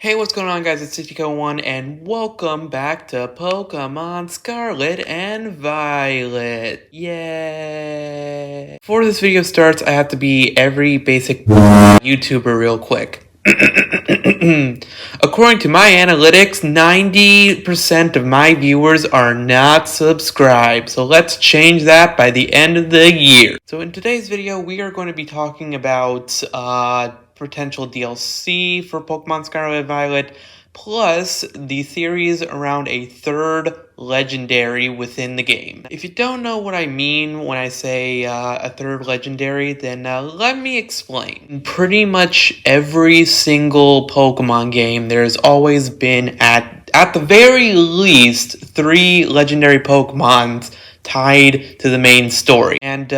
Hey, what's going on, guys? It's Cityco1 and welcome back to Pokemon Scarlet and Violet. Yay! Before this video starts, I have to be every basic YouTuber real quick. According to my analytics, 90% of my viewers are not subscribed, so let's change that by the end of the year. So in today's video, we are going to be talking about potential DLC for Pokemon Scarlet and Violet, plus the theories around a third legendary within the game. If you don't know what I mean when I say a third legendary, then let me explain. In pretty much every single Pokemon game, there's always been at the very least 3 legendary Pokemons tied to the main story. And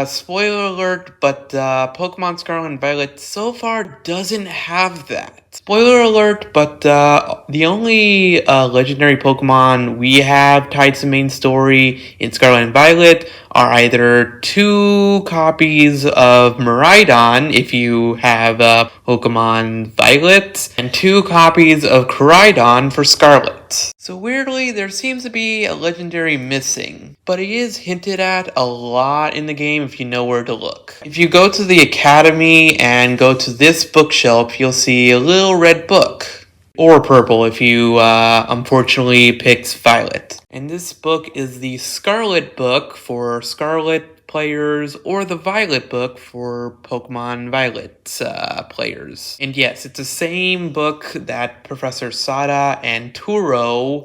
spoiler alert, but Pokemon Scarlet and Violet so far doesn't have that. Spoiler alert, but the only legendary Pokemon we have tied to the main story in Scarlet and Violet are either 2 copies of Miraidon, if you have Pokemon Violet, and 2 copies of Koraidon for Scarlet. So weirdly, there seems to be a legendary missing, but it is hinted at a lot in the game if you know where to look. If you go to the Academy and go to this bookshelf, you'll see a little red book. Or purple if you unfortunately picked Violet. And this book is the Scarlet book for Scarlet players, or the Violet book for Pokemon Violet players. And yes, it's the same book that Professor Sada and Turo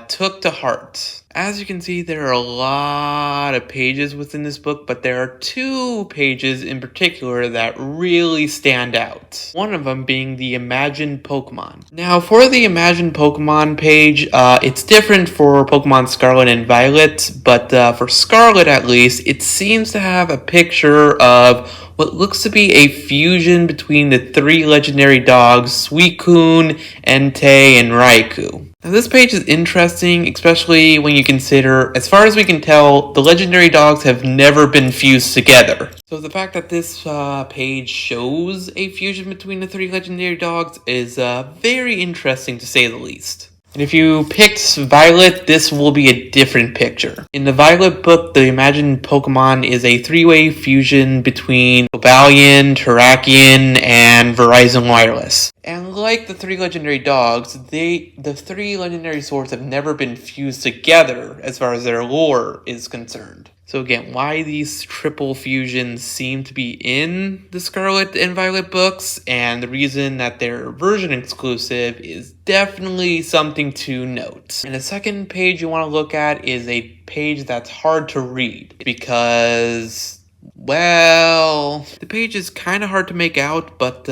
took to heart. As you can see, there are a lot of pages within this book, but there are 2 pages in particular that really stand out. One of them being the Imagined Pokemon. Now, for the Imagined Pokemon page, it's different for Pokemon Scarlet and Violet, but for Scarlet at least, it seems to have a picture of what looks to be a fusion between the 3 legendary dogs, Suicune, Entei, and Raikou. Now this page is interesting, especially when you consider, as far as we can tell, the legendary dogs have never been fused together. So the fact that this page shows a fusion between the 3 legendary dogs is very interesting to say the least. And if you picked Violet, this will be a different picture. In the Violet book, the Imagined Pokemon is a 3-way fusion between Obalion, Terrakion, and Verizon Wireless. And like the 3 legendary dogs, the 3 legendary swords have never been fused together as far as their lore is concerned. So again, why these triple fusions seem to be in the Scarlet and Violet books, and the reason that they're version exclusive is definitely something to note. And the second page you want to look at is a page that's hard to read because, well, the page is kind of hard to make out, but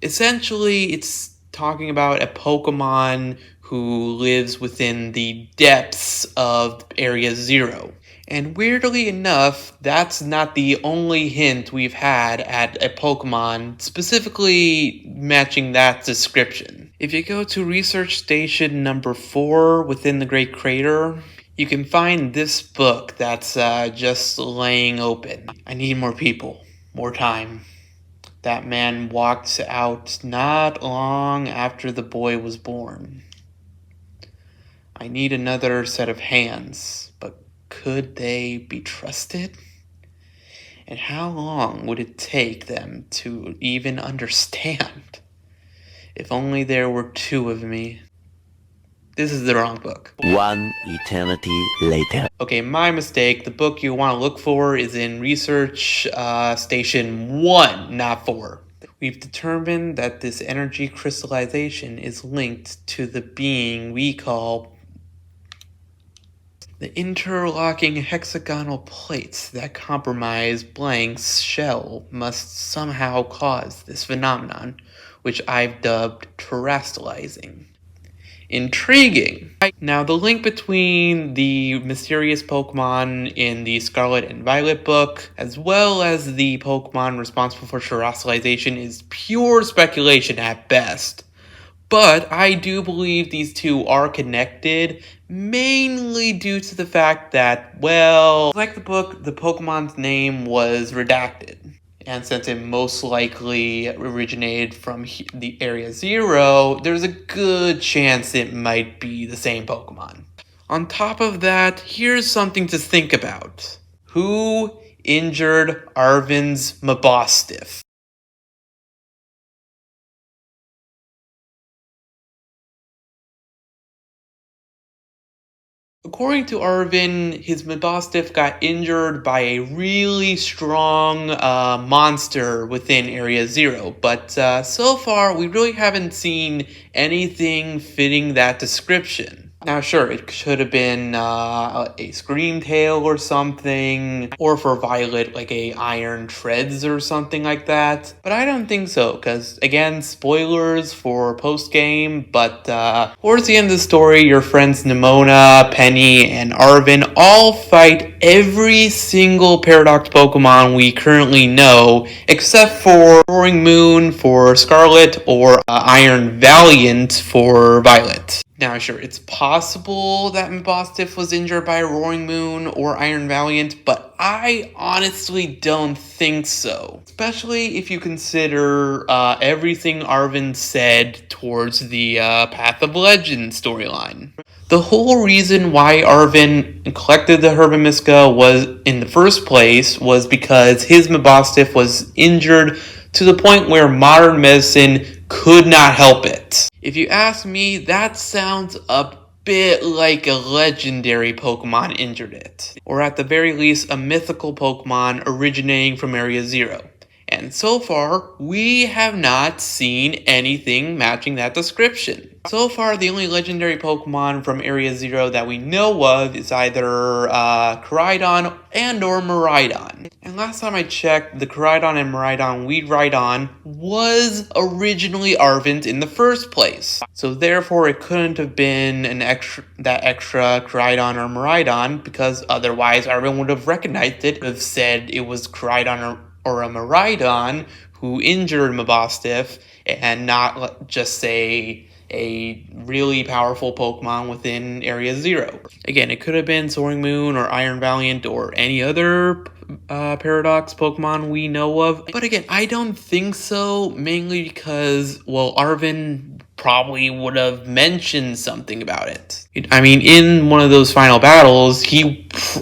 essentially it's talking about a Pokemon who lives within the depths of Area 0. And weirdly enough, that's not the only hint we've had at a Pokemon specifically matching that description. If you go to Research Station number 4 within the Great Crater, you can find this book that's just laying open. I need more people, more time. That man walked out not long after the boy was born. I need another set of hands, but could they be trusted? And how long would it take them to even understand? If only there were 2 of me. This is the wrong book. 1 eternity later. Okay, my mistake. The book you want to look for is in Research Station 1, not 4. We've determined that this energy crystallization is linked to the being we call the interlocking hexagonal plates that compromise Blank's shell must somehow cause this phenomenon, which I've dubbed Terastillizing. Intriguing! Now, the link between the mysterious Pokemon in the Scarlet and Violet book, as well as the Pokemon responsible for Terastillization, is pure speculation at best. But I do believe these 2 are connected, mainly due to the fact that, well, like the book, the Pokemon's name was redacted. And since it most likely originated from the Area 0, there's a good chance it might be the same Pokemon. On top of that, here's something to think about. Who injured ARVEN'S MABOSSTIFF? According to Arvin, his MABOSSTIFF got injured by a really strong monster within Area 0, but so far we really haven't seen anything fitting that description. Now sure, it should have been a Screamtail or something, or for Violet like a Iron Treads or something like that, but I don't think so, because again, spoilers for post-game, but towards the end of the story, your friends Nimona, Penny, and Arvin all fight every single Paradox Pokemon we currently know, except for Roaring Moon for Scarlet or Iron Valiant for Violet. Now, sure, it's possible that MABOSSTIFF was injured by Roaring Moon or Iron Valiant, but I honestly don't think so. Especially if you consider everything Arvin said towards the Path of Legend storyline. The whole reason why Arvin collected the Herbamiska was, in the first place, was because his MABOSSTIFF was injured to the point where modern medicine could not help it. If you ask me, that sounds a bit like a legendary Pokemon injured it. Or at the very least, a mythical Pokemon originating from Area 0. And so far, we have not seen anything matching that description. So far, the only legendary Pokemon from Area 0 that we know of is either Koraidon and or Miraidon. And last time I checked, the Koraidon and Miraidon we'd ride on was originally Arven's in the first place. So therefore, it couldn't have been that extra Koraidon or Miraidon, because otherwise Arven would have recognized it, would have said it was Koraidon or a Miraidon who injured MABOSSTIFF, and not just say a really powerful Pokemon within Area 0. Again, it could have been Soaring Moon or Iron Valiant or any other Paradox Pokemon we know of. But again, I don't think so, mainly because, well, Arvin probably would have mentioned something about it. I mean, in one of those final battles,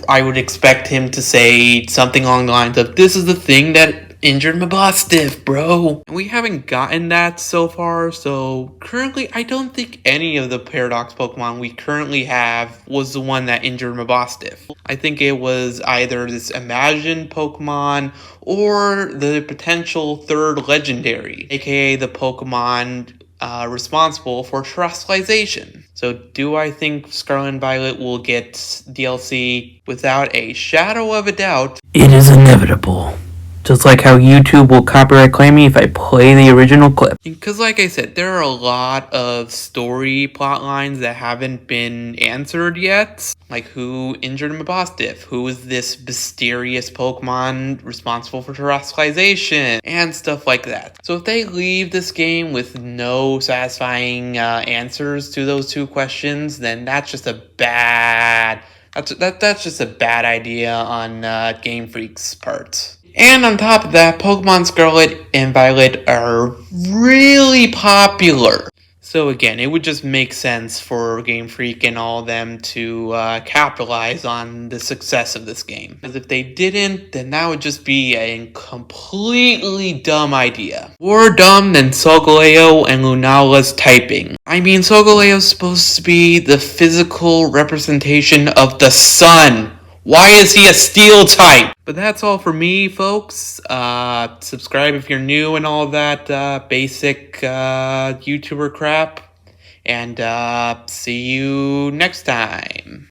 I would expect him to say something along the lines of, "This is the thing that injured MABOSSTIFF, bro." We haven't gotten that so far, so currently I don't think any of the Paradox Pokemon we currently have was the one that injured MABOSSTIFF. I think it was either this imagined Pokemon or the potential third legendary, aka the Pokemon responsible for Terastillization. So do I think Scarlet and Violet will get DLC? Without a shadow of a doubt. It is inevitable. Just like how YouTube will copyright claim me if I play the original clip. Because like I said, there are a lot of story plot lines that haven't been answered yet. Like who injured MABOSSTIFF? Who is this mysterious Pokemon responsible for Terastillization? And stuff like that. So if they leave this game with no satisfying answers to those two questions, then that's just a bad... That's just a bad idea on Game Freak's part. And on top of that, Pokemon Scarlet and Violet are really popular. So again, it would just make sense for Game Freak and all of them to capitalize on the success of this game. Because if they didn't, then that would just be a completely dumb idea. More dumb than Solgaleo and Lunala's typing. I mean, Solgaleo's supposed to be the physical representation of the sun. Why is he a steel type? But that's all for me, folks. Subscribe if you're new and all that basic YouTuber crap. And see you next time.